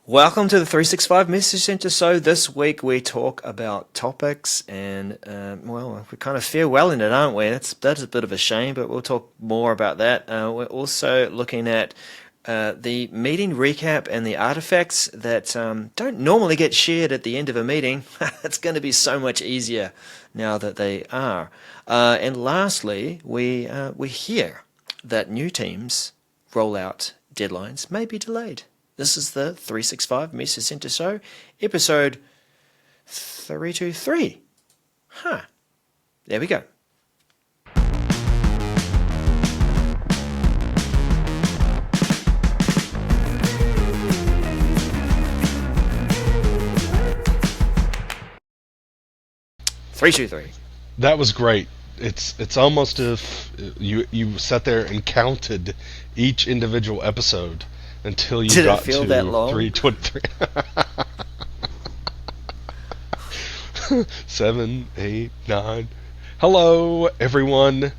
Welcome to the 365 Message Center. So this week we talk about topics and, we're kind of farewelling it, aren't we? That's a bit of a shame, but we'll talk more about that. We're also looking at the meeting recap and the artifacts that don't normally get shared at the end of a meeting. It's going to be so much easier now that they are. And lastly, we hear that new teams' rollout deadlines may be delayed. This is the 365 Message Center Show, episode 323. There we go. Three, two, three. That was great. It's almost if you sat there and counted each individual episode until you got to 323. 7, 8, 9. Hello, everyone.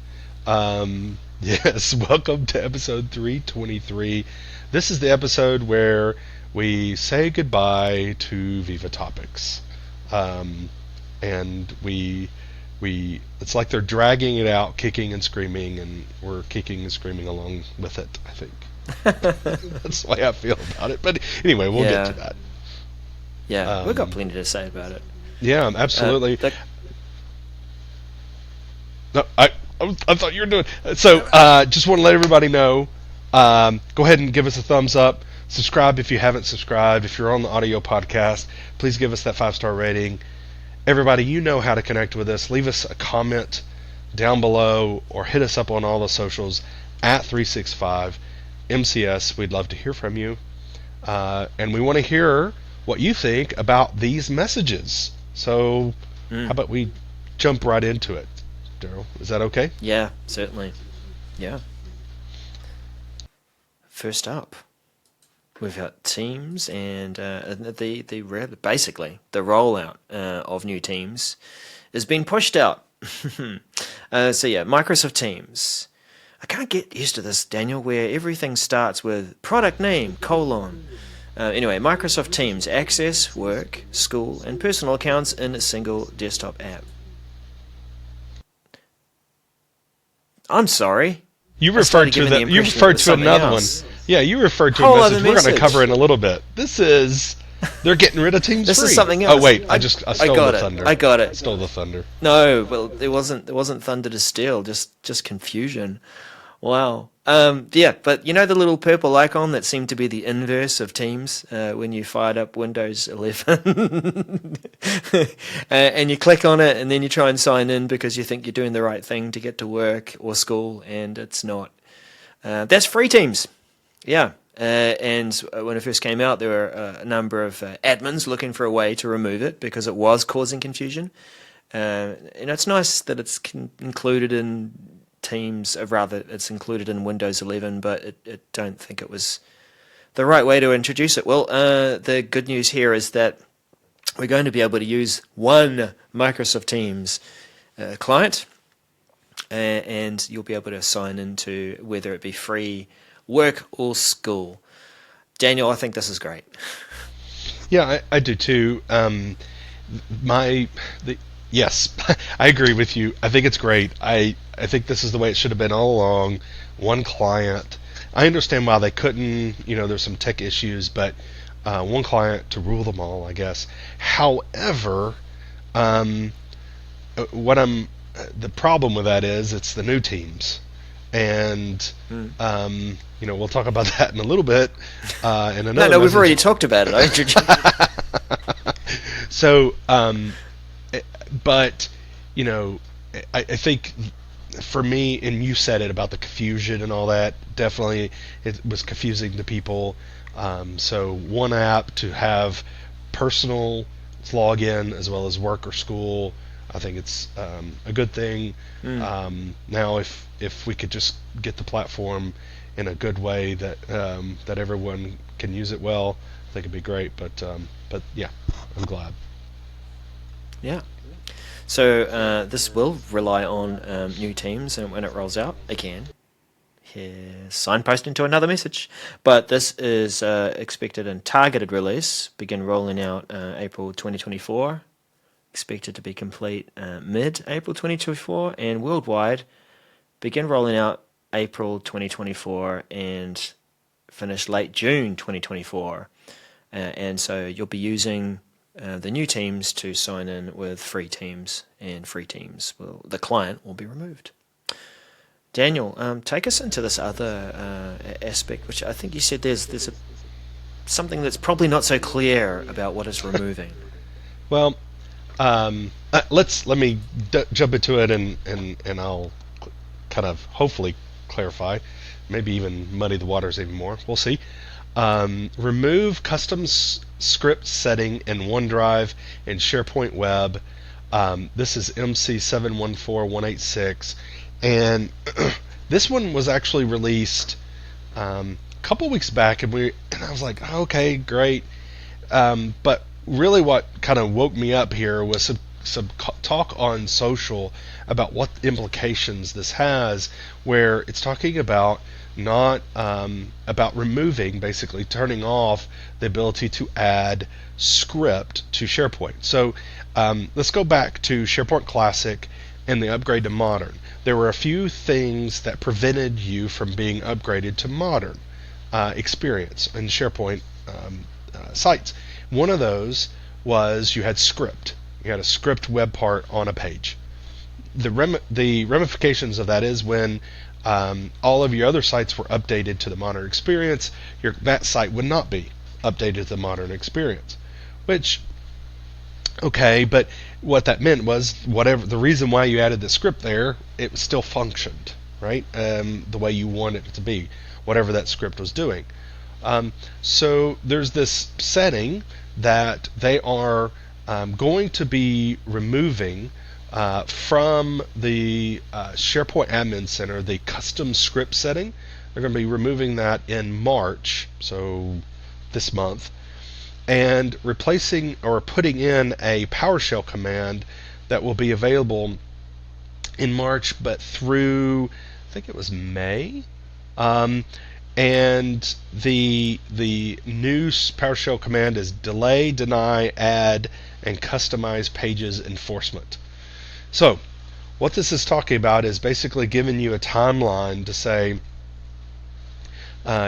Yes, welcome to episode 323. This is the episode where we say goodbye to Viva topics, and we it's like they're dragging it out, kicking and screaming, and we're kicking and screaming along with it, I think. That's the way I feel about it. But anyway, we'll get to that. Yeah, we've got plenty to say about it. Yeah, absolutely. No, I thought you were doing. So, just want to let everybody know. Go ahead and give us a thumbs up. Subscribe if you haven't subscribed. If you're on the audio podcast, please give us that 5-star rating. Everybody, you know how to connect with us. Leave us a comment down below or hit us up on all the socials at 365 MCS. We'd love to hear from you. And we want to hear what you think about these messages. So how about we jump right into it, Darrell? Is that okay? Yeah, certainly. Yeah. First up, we've got Teams and basically the rollout of new Teams has been pushed out. Microsoft Teams. I can't get used to this, Daniel, where everything starts with product name, : Microsoft Teams access work, school, and personal accounts in a single desktop app. I'm sorry. You referred to another one. Yeah, you referred to a message we're going to cover in a little bit. They're getting rid of Teams This free. is something else. Oh wait, I stole the thunder. I got it. I stole the thunder. No, well, it wasn't thunder to steal, just confusion. Wow. But you know the little purple icon that seemed to be the inverse of Teams when you fired up Windows 11? And you click on it and then you try and sign in because you think you're doing the right thing to get to work or school, and it's not. That's free Teams. Yeah. And when it first came out, there were a number of admins looking for a way to remove it because it was causing confusion. It's nice that it's included in Teams, it's included in Windows 11, but I don't think it was the right way to introduce it. Well, the good news here is that we're going to be able to use one Microsoft Teams client, and you'll be able to sign into whether it be free, work, or school. Daniel, I think this is great. Yeah, I do too. Yes, I agree with you. I think it's great. I think this is the way it should have been all along. One client. I understand why they couldn't. There's some tech issues, but one client to rule them all, I guess. However, the problem with that is it's the new teams, and we'll talk about that in a little bit. In another No, we've already talked about it. So. But, I think for me, and you said it about the confusion and all that, definitely it was confusing to people. So one app to have personal login as well as work or school, I think it's a good thing. Now, if we could just get the platform in a good way that everyone can use it well, I think it'd be great. But yeah, I'm glad. Yeah. So this will rely on new teams, and when it rolls out again, signposting to another message. But this is expected in targeted release, begin rolling out April 2024, expected to be complete mid-April 2024, and worldwide, begin rolling out April 2024 and finish late June 2024. And so you'll be using the new teams to sign in with free teams, and free teams, the client will be removed. Daniel, take us into this other aspect, which I think you said there's something that's probably not so clear about what it's removing. Well, let me jump into it, and I'll kind of hopefully clarify, maybe even muddy the waters even more. We'll see. Remove custom script setting in OneDrive and SharePoint Web. This is MC714186, and this one was actually released a couple weeks back, and I was like, okay, great. But really, what kind of woke me up here was some talk on social about what implications this has, where it's talking about not about removing, basically turning off the ability to add script to SharePoint. So let's go back to SharePoint Classic and the upgrade to Modern. There were a few things that prevented you from being upgraded to Modern experience in SharePoint sites. One of those was you had script. You had a script web part on a page. The ramifications of that is when all of your other sites were updated to the Modern experience, that site would not be updated to the Modern experience. Which, okay, but what that meant was whatever the reason why you added the script there, it still functioned, right? The way you wanted it to be, whatever that script was doing. So there's this setting that they are going to be removing from the SharePoint Admin Center, the custom script setting. They're going to be removing that in March, so this month, and replacing or putting in a PowerShell command that will be available in March, but through, I think it was May. And the new PowerShell command is delay, deny, add, and customize pages enforcement. So what this is talking about is basically giving you a timeline to say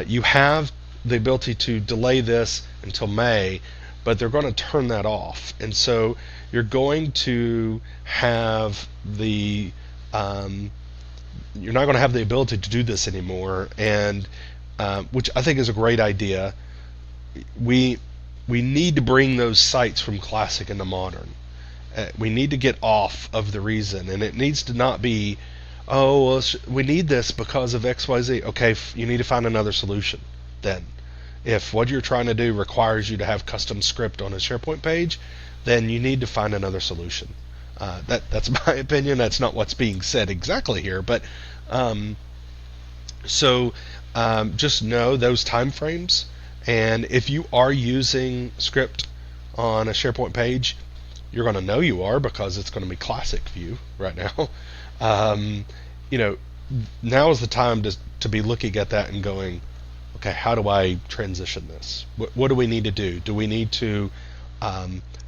you have the ability to delay this until May, but they're going to turn that off. And so you're going to have you're not going to have the ability to do this anymore, and which I think is a great idea. We need to bring those sites from Classic into Modern. We need to get off of the reason, and it needs to not be, oh, well, we need this because of XYZ. Okay, you need to find another solution then. If what you're trying to do requires you to have custom script on a SharePoint page, then you need to find another solution. That's my opinion. That's not what's being said exactly here, but just know those time frames. And if you are using script on a SharePoint page, you're going to know you are because it's going to be Classic View right now. Now is the time to be looking at that and going, okay, how do I transition this? What do we need to do? Do we need to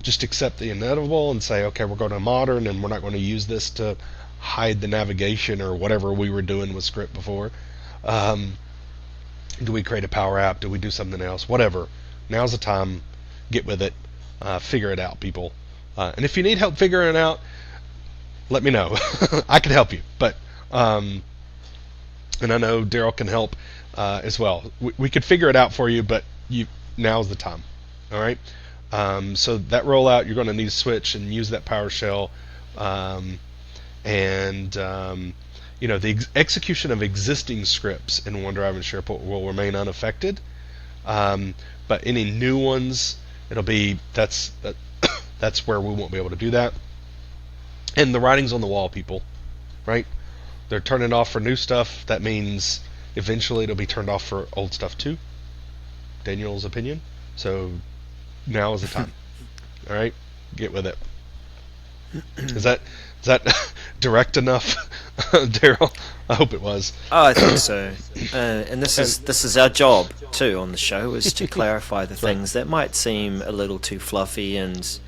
just accept the inevitable and say, okay, we're going to Modern and we're not going to use this to hide the navigation or whatever we were doing with script before? Do we create a Power App? Do we do something else? Whatever. Now's the time. Get with it. Figure it out, people. And if you need help figuring it out, let me know. I can help you. But and I know Darrell can help as well. We could figure it out for you, but now's the time. All right. So that rollout, you're going to need to switch and use that PowerShell, the execution of existing scripts in OneDrive and SharePoint will remain unaffected. But any new ones, it'll be that's where we won't be able to do that. And the writing's on the wall, people, right? They're turning it off for new stuff. That means eventually it'll be turned off for old stuff too. Daniel's opinion. So now is the time. All right, get with it. Is that direct enough, Darrell? I hope it was. Oh, I think so. And this is our job too on the show, is to clarify the things that might seem a little too fluffy, and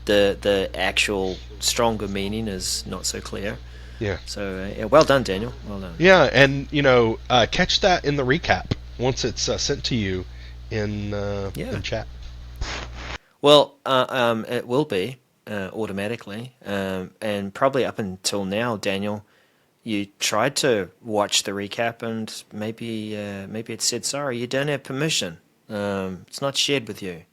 the actual stronger meaning is not so clear. Yeah. So well done, Daniel. Well done. Yeah, and catch that in the recap once it's sent to you in chat. Well, it will be automatically, and probably up until now, Daniel, you tried to watch the recap, and maybe it said, sorry, you don't have permission. It's not shared with you.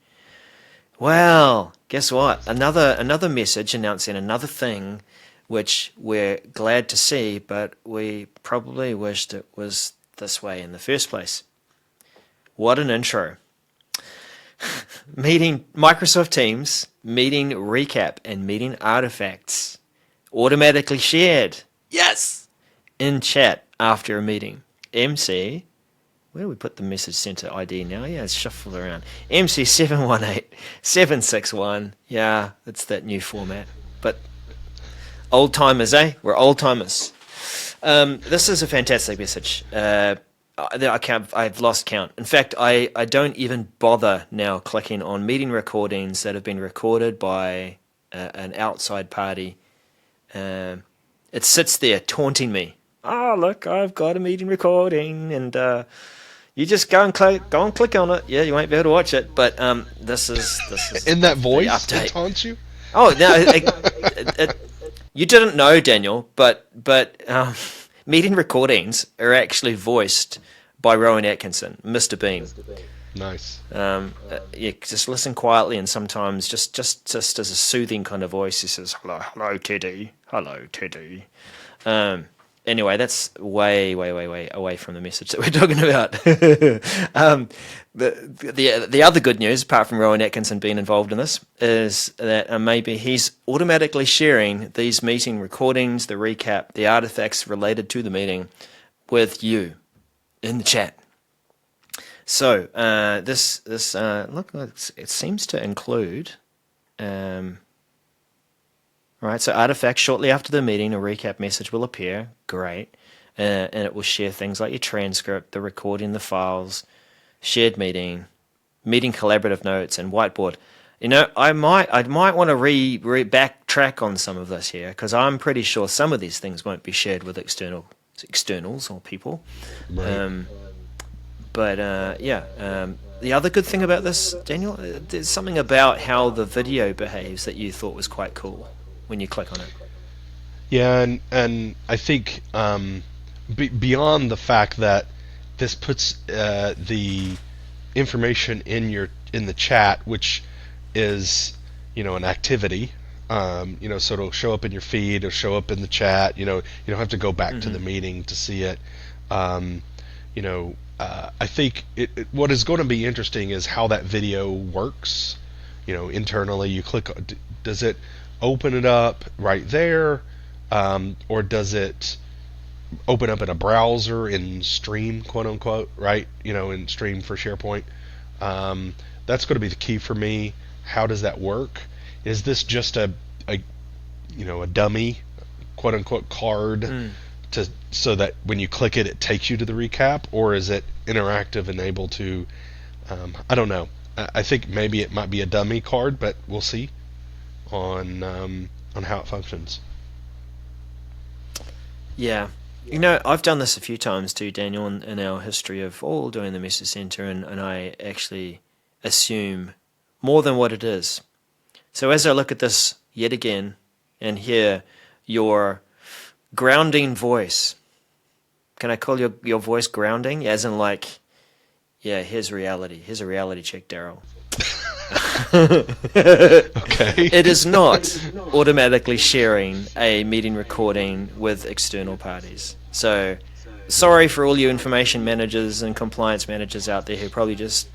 Well, guess what? Another message announcing another thing, which we're glad to see, but we probably wished it was this way in the first place. What an intro. Meeting Microsoft Teams, meeting recap and meeting artifacts automatically shared. Yes! In chat after a meeting. MC, where do we put the message center ID now? Yeah, it's shuffled around. MC 718761. Yeah, it's that new format. But old timers, eh? We're old timers. This is a fantastic message. I've lost count. In fact, I don't even bother now clicking on meeting recordings that have been recorded by an outside party. It sits there taunting me. Oh, look, I've got a meeting recording, and you just go and click on it. Yeah, you won't be able to watch it. But this is in that voice it taunts you. Oh no, you didn't know, Daniel, but meeting recordings are actually voiced by Rowan Atkinson, Mr. Bean. Nice. Just listen quietly, and sometimes just as a soothing kind of voice, he says, "Hello, Teddy. Hello, Teddy." Anyway, that's way away from the message that we're talking about. The other good news, apart from Rowan Atkinson being involved in this, is that maybe he's automatically sharing these meeting recordings, the recap, the artifacts related to the meeting with you in the chat. So this look, it seems to include. Right, so artifacts shortly after the meeting, a recap message will appear. Great. And it will share things like your transcript, the recording, the files, shared meeting collaborative notes, and whiteboard. I might want to backtrack on some of this here, because I'm pretty sure some of these things won't be shared with externals or people. Right. The other good thing about this, Daniel, there's something about how the video behaves that you thought was quite cool when you click on it. Yeah, and I think beyond the fact that this puts the information in the chat, which is an activity, so it'll show up in your feed, it'll show up in the chat. You don't have to go back to the meeting to see it. I think what is going to be interesting is how that video works. Internally, you click. Does it open it up right there, or does it open up in a browser in Stream, quote unquote, right? In Stream for SharePoint. That's going to be the key for me. How does that work? Is this just a dummy, quote unquote, card so that when you click it, it takes you to the recap, or is it interactive and able to? I don't know. I think maybe it might be a dummy card, but we'll see on how it functions. Yeah. I've done this a few times too, Daniel, in our history of all doing the Message Center, and I actually assume more than what it is. So as I look at this yet again and hear your grounding voice, can I call your voice grounding? As in here's reality. Here's a reality check, Darrell. Okay. It is not automatically sharing a meeting recording with external parties. So, sorry for all you information managers and compliance managers out there who probably just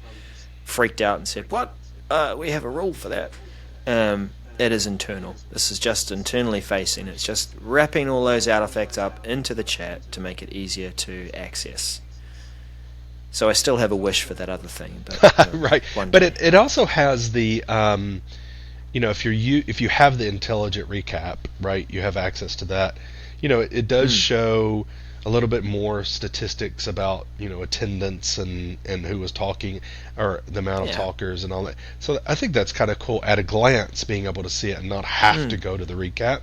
freaked out and said, "What? We have a rule for that." It is internal. This is just internally facing. It's just wrapping all those artifacts up into the chat to make it easier to access. So I still have a wish for that other thing, but right. But it also has the if you have the intelligent recap, right, you have access to that. It does show a little bit more statistics about attendance and who was talking, or the amount of Yeah. talkers and all that. So I think that's kind of cool at a glance, being able to see it and not have to go to the recap.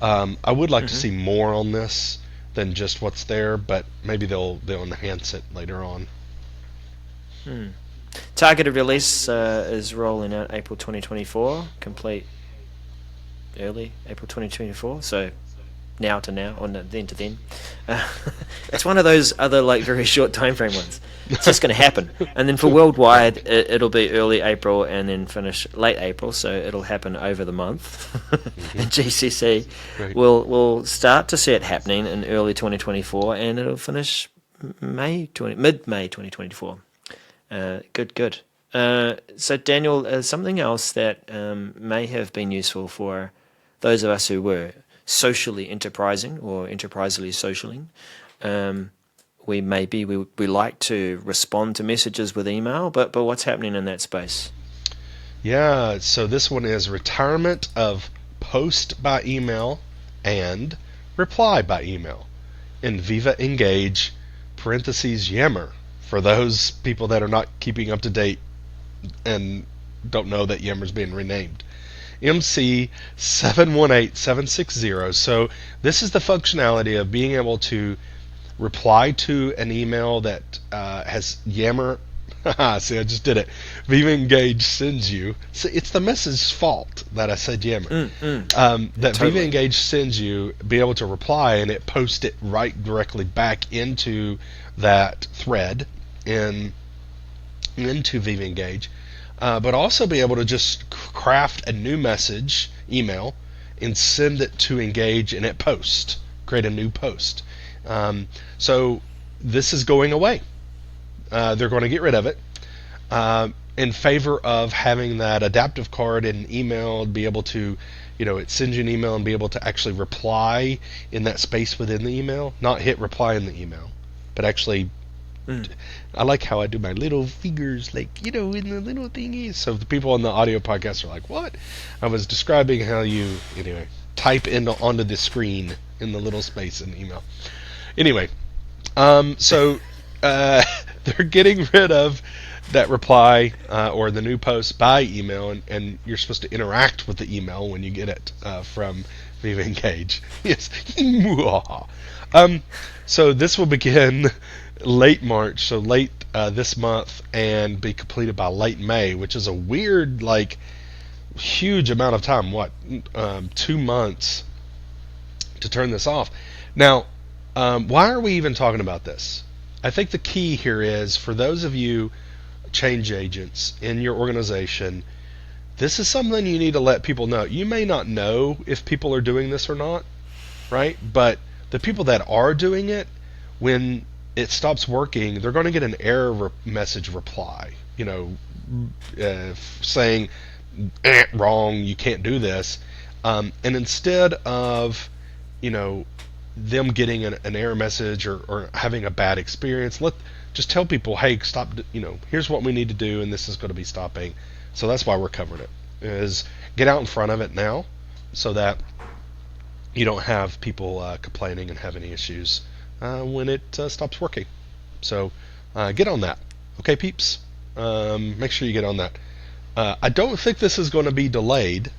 I would like to see more on this than just what's there, but maybe they'll enhance it later on. Targeted release is rolling out April 2024, complete early April 2024. So now to now, or then to then. It's one of those other very short time frame ones. It's just going to happen, and then for worldwide, it'll be early April and then finish late April. So it'll happen over the month. And GCC Right. will start to see it happening in early 2024, and it'll finish mid-May 2024. Good. So Daniel, something else that may have been useful for those of us who were socially enterprising or enterprisely socialing. We like to respond to messages with email, but what's happening in that space? Yeah, so this one is retirement of post by email and reply by email in Viva Engage parentheses Yammer, for those people that are not keeping up to date and don't know that Yammer's being renamed. MC 718760. So this is the functionality of being able to reply to an email that has Yammer. See, I just did it. Viva Engage sends you. So it's the message's fault that I said Yammer. That Totally. Viva Engage sends you, be able to reply, and it posts it right directly back into that thread into Viva Engage. But also be able to just craft a new message, email, and send it to Engage and it post. Create a new post. So this is going away. They're going to get rid of it in favor of having that adaptive card in email, be able to, it sends you an email and be able to actually reply in that space within the email, not hit reply in the email, but actually. I like how I do my little fingers, in the little thingies. So the people on the audio podcast are like, "What?" I was describing how you, type onto the screen in the little space in email. Anyway, so they're getting rid of that reply or the new post by email, and you're supposed to interact with the email when you get it from Viva Engage. Yes. So this will begin late March, so late this month, and be completed by late May, which is a weird, huge amount of time. 2 months to turn this off. Now, why are we even talking about this? I think the key here is, for those of you change agents in your organization, this is something you need to let people know. You may not know if people are doing this or not, right? But the people that are doing it, when it stops working, they're going to get an error message reply, saying, wrong, you can't do this. And instead of, them getting an error message or having a bad experience, just tell people, hey, stop, here's what we need to do, and this is going to be stopping. So that's why we're covering it, is get out in front of it now so that you don't have people complaining and have any issues when it stops working. So get on that. Okay, peeps? Make sure you get on that. I don't think this is going to be delayed,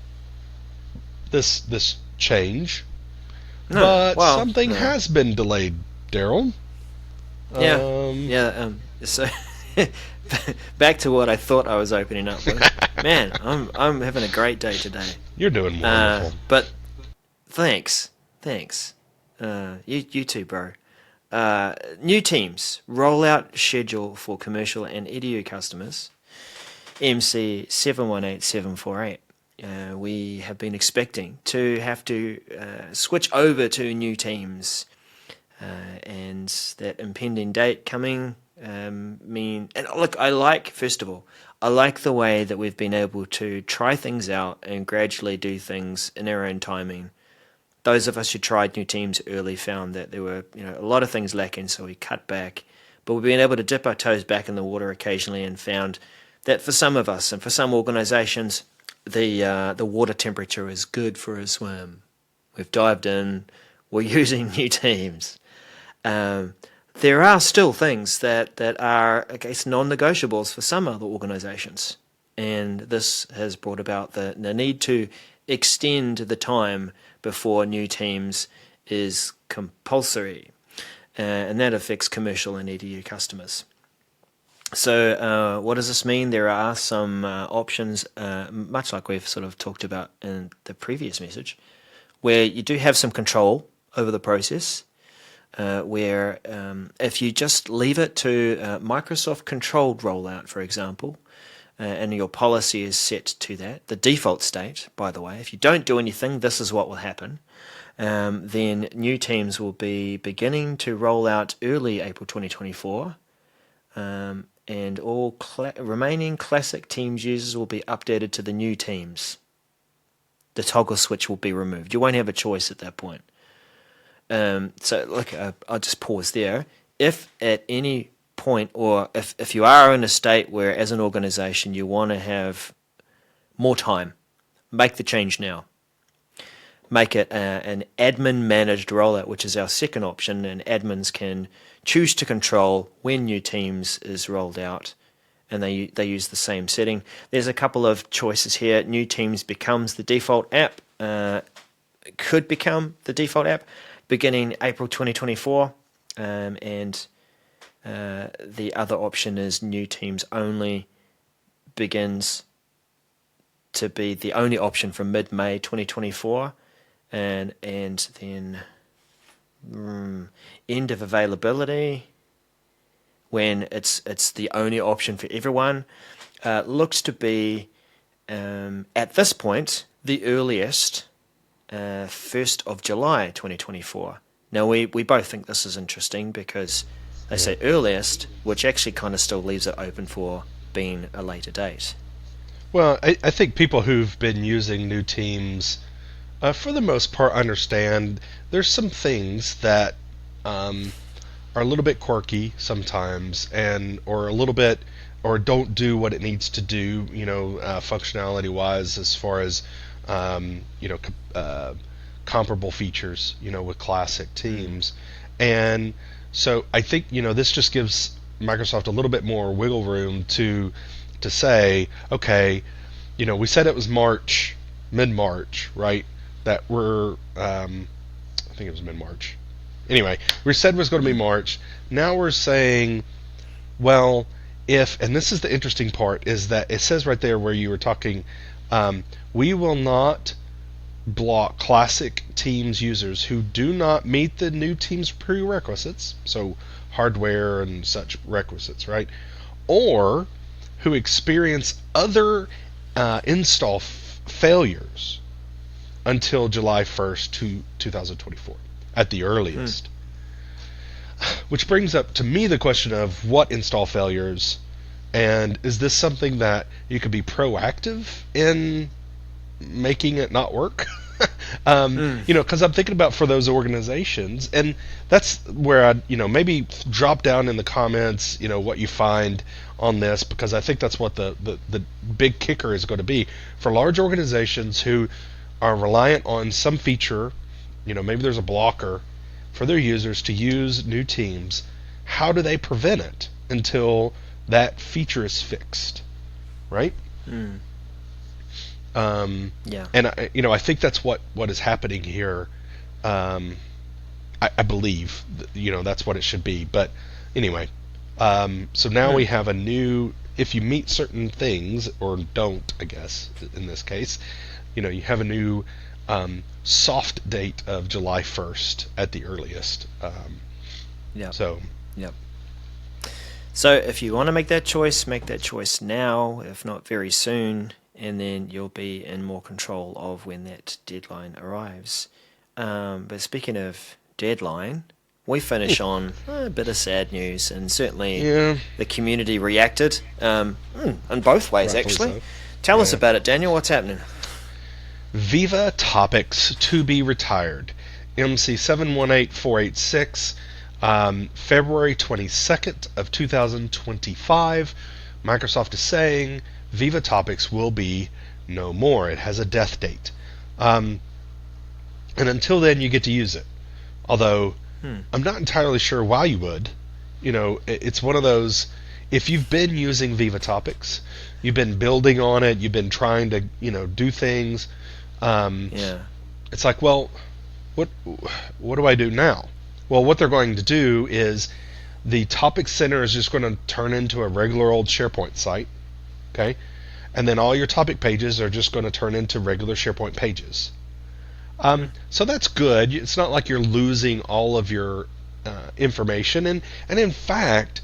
this change. No, But well, something no. has been delayed, Darrell. So back to what I thought I was opening up with. Man, I'm having a great day today. You're doing wonderful. But thanks. You too, bro. New teams rollout schedule for commercial and EDU customers. MC 718748. We have been expecting to have to switch over to new teams, and that impending date coming and look, I like the way that we've been able to try things out and gradually do things in our own timing. Those of us who tried new teams early found that there were a lot of things lacking, so we cut back. But we've been able to dip our toes back in the water occasionally and found that for some of us and for some organizations, the water temperature is good for a swim. We've dived in. We're using new teams. There are still things that are, I guess, non-negotiables for some other organisations, and this has brought about the need to extend the time before new teams is compulsory, and that affects commercial and EDU customers. So what does this mean? There are some options, much like we've sort of talked about in the previous message, where you do have some control over the process, where if you just leave it to Microsoft controlled rollout, for example, and your policy is set to that, the default state, by the way, if you don't do anything, this is what will happen, then new teams will be beginning to roll out early April 2024, and all remaining classic Teams users will be updated to the new teams. The toggle switch will be removed. You won't have a choice at that point. So, look, I'll just pause there. If at any point, or if you are in a state where, as an organization, you want to have more time, make the change now. Make it an admin-managed rollout, which is our second option, and admins can choose to control when new teams is rolled out, and they use the same setting. There's a couple of choices here. New teams becomes the default app, could become the default app beginning April 2024, and the other option is new teams only begins to be the only option from mid-May 2024, and then end of availability when it's the only option for everyone, looks to be at this point the earliest 1st of July 2024. Now we both think this is interesting because they say earliest, which actually kind of still leaves it open for being a later date. Well, I think people who've been using new teams, for the most part, understand there's some things that are a little bit quirky sometimes, or a little bit, or don't do what it needs to do, functionality wise, as far as comparable features, with classic teams. And so I think this just gives Microsoft a little bit more wiggle room to say, okay, we said it was mid-March, right? That we're, I think it was mid-March. Anyway, we said it was going to be March. Now we're saying, well, and this is the interesting part, is that it says right there where you were talking, we will not block classic Teams users who do not meet the new Teams prerequisites, so hardware and such requisites, right? Or who experience other install failures until July 1st, 2024, at the earliest. Which brings up to me the question of what install failures, and is this something that you could be proactive in making it not work? Because I'm thinking about for those organizations, and that's where I'd maybe drop down in the comments what you find on this, because I think that's what the big kicker is going to be for large organizations who are reliant on some feature. Maybe there's a blocker for their users to use new teams. How do they prevent it until that feature is fixed, right? Yeah. And I think that's what is happening here. I believe that's what it should be. But anyway, so now we have a new. If you meet certain things or don't, I guess in this case, you have a new soft date of July 1st at the earliest. Yeah. So. Yep. So if you want to make that choice now, if not very soon, and then you'll be in more control of when that deadline arrives. But speaking of deadline, we finish on a bit of sad news, and certainly the community reacted in both ways, Rightfully actually. so. Tell us about it, Daniel. What's happening? Viva topics to be retired. MC 718486, February 22nd of 2025. Microsoft is saying Viva Topics will be no more. It has a death date. And until then, you get to use it. Although, I'm not entirely sure why you would. It's one of those, if you've been using Viva Topics, you've been building on it, you've been trying to, do things, it's like, well, what do I do now? Well, what they're going to do is the Topic Center is just going to turn into a regular old SharePoint site, okay? And then all your topic pages are just going to turn into regular SharePoint pages. So that's good. It's not like you're losing all of your information. And in fact,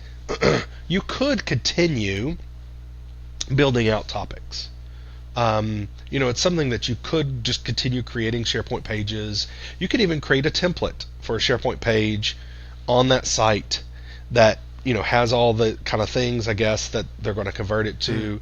you could continue building out topics. It's something that you could just continue creating SharePoint pages. You could even create a template for a SharePoint page on that site that has all the kind of things, I guess, that they're going to convert it to.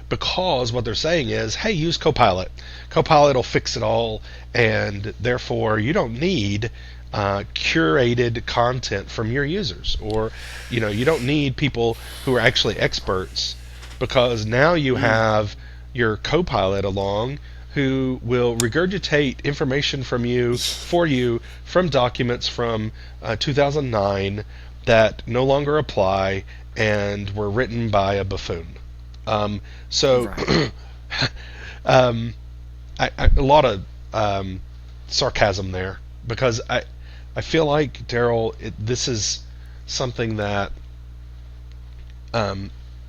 Because what they're saying is, hey, use Copilot. Copilot will fix it all, and therefore you don't need curated content from your users, or you don't need people who are actually experts, because now you have your Copilot along who will regurgitate information from you for you from documents from 2009 that no longer apply and were written by a buffoon. Right. A lot of sarcasm there, because I feel like, Darrell, this is something that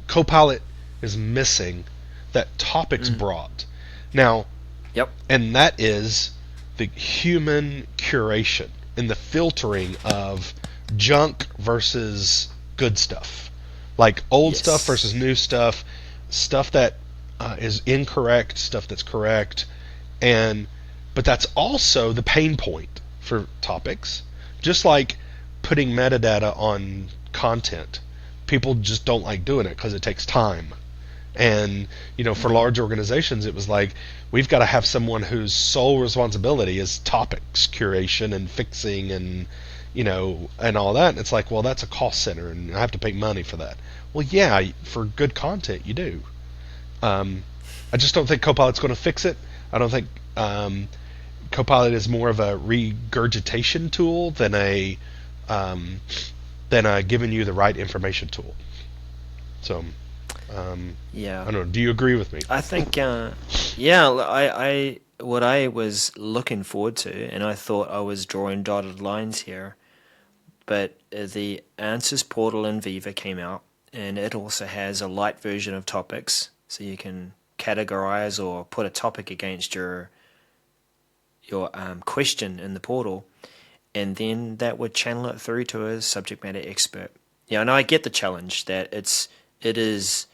Copilot is missing that Topics brought. Now, and that is the human curation and the filtering of junk versus good stuff, like old stuff versus new stuff. Stuff that is incorrect, stuff that's correct, but that's also the pain point for Topics. Just like putting metadata on content, people just don't like doing it because it takes time. And for large organizations, it was like, we've got to have someone whose sole responsibility is topics curation and fixing and and all that. And it's like, well, that's a cost center, and I have to pay money for that. Well, yeah, for good content, you do. I just don't think Copilot's going to fix it. I don't think Copilot is more of a regurgitation tool than a giving you the right information tool. So, I don't know. Do you agree with me? I think, what I was looking forward to, and I thought I was drawing dotted lines here, but the Answers portal in Viva came out, and it also has a light version of Topics, so you can categorize or put a topic against your question in the portal, and then that would channel it through to a subject matter expert. Yeah, and I get the challenge that it is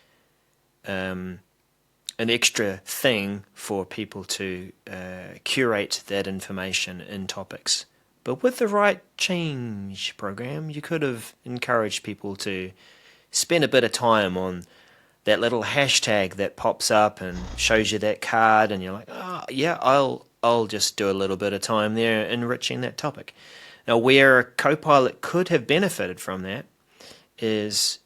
an extra thing for people to curate that information in Topics. But with the right change program, you could have encouraged people to spend a bit of time on that little hashtag that pops up and shows you that card, and you're like, I'll just do a little bit of time there enriching that topic. Now, where Copilot could have benefited from that is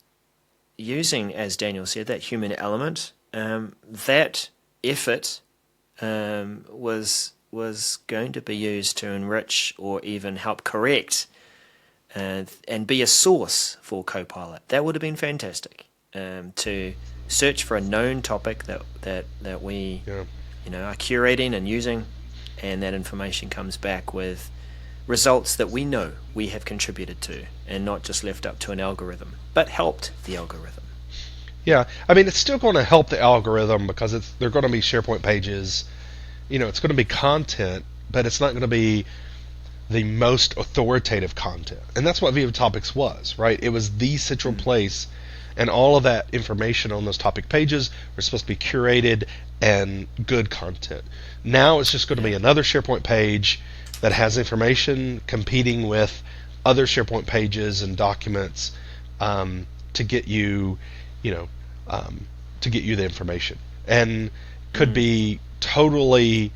using, as Daniel said, that human element. That effort was going to be used to enrich or even help correct and be a source for Copilot. That would have been fantastic. To search for a known topic that we are curating and using, and that information comes back with results that we know we have contributed to, and not just left up to an algorithm, but helped the algorithm. Yeah, I mean, it's still going to help the algorithm because they're going to be SharePoint pages. It's going to be content, but it's not going to be the most authoritative content. And that's what Viva Topics was, right? It was the central place, and all of that information on those topic pages are supposed to be curated and good content. Now it's just going to be another SharePoint page that has information competing with other SharePoint pages and documents to get you, to get you the information. And could be totally,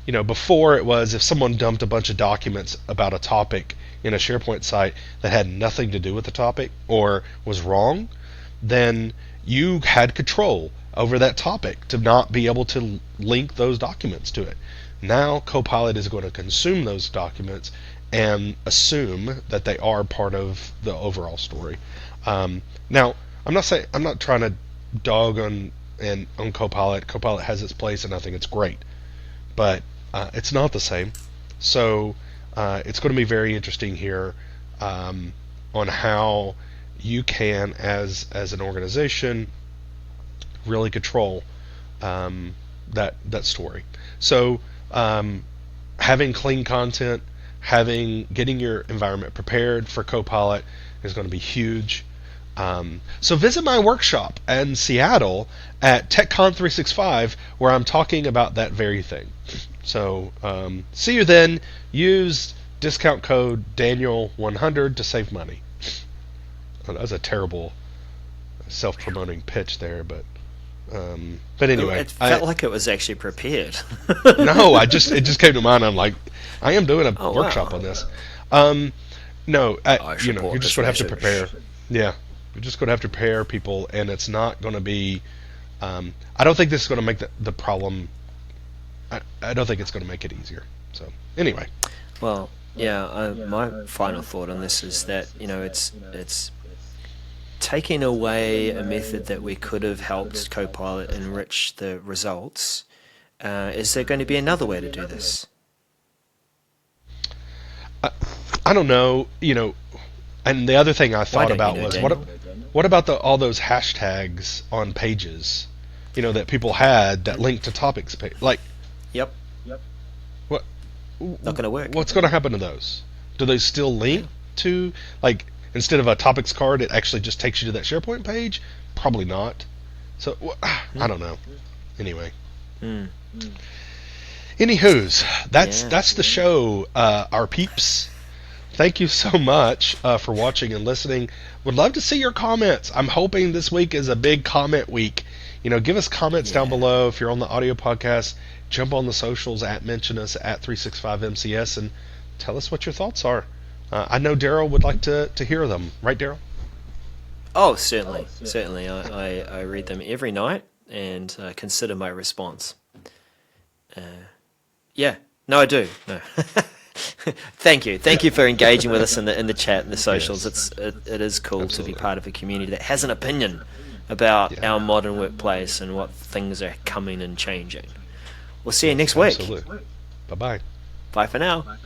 before it was if someone dumped a bunch of documents about a topic in a SharePoint site that had nothing to do with the topic or was wrong, then you had control over that topic to not be able to link those documents to it. Now Copilot is going to consume those documents and assume that they are part of the overall story. Now, I'm not trying to dog on Copilot. Copilot has its place, and I think it's great, but it's not the same. So it's going to be very interesting here on how you can, as an organization, really control that story. So having clean content, getting your environment prepared for Copilot is going to be huge. So visit my workshop in Seattle at TechCon 365, where I'm talking about that very thing. So see you then. Use discount code Daniel100 to save money. Oh, that was a terrible self-promoting pitch there, but anyway, it felt like it was actually prepared. No, it just came to mind. I'm like, I am doing a workshop on this. No, you're just going to have to prepare. Yeah, you're just going to have to prepare people, and it's not going to be. I don't think this is going to make the problem. I don't think it's going to make it easier. So anyway. Well, yeah. My final thought on this is that it's taking away a method that we could have helped Copilot enrich the results. Is there going to be another way to do this? I don't know. And the other thing I thought about was what about all those hashtags on pages, that people had that linked to topics page, like. Yep. What? Not going to work. What's going to happen to those? Do they still link to, like, instead of a topics card, it actually just takes you to that SharePoint page? Probably not. So I don't know. Anyway. Anywho's, that's the show, our peeps. Thank you so much for watching and listening. Would love to see your comments. I'm hoping this week is a big comment week. Give us comments down below. If you're on the audio podcast, jump on the socials, mention us at 365MCS, and tell us what your thoughts are. I know Darrell would like to hear them. Right, Darrell? Oh, certainly. Certainly. I read them every night and consider my response. Yeah. No, I do. No. Thank you for engaging with us in the chat and the socials. Yes. It is cool Absolutely. to be part of a community that has an opinion about our modern workplace and what things are coming and changing. We'll see you next week. Absolutely. Bye-bye. Bye for now.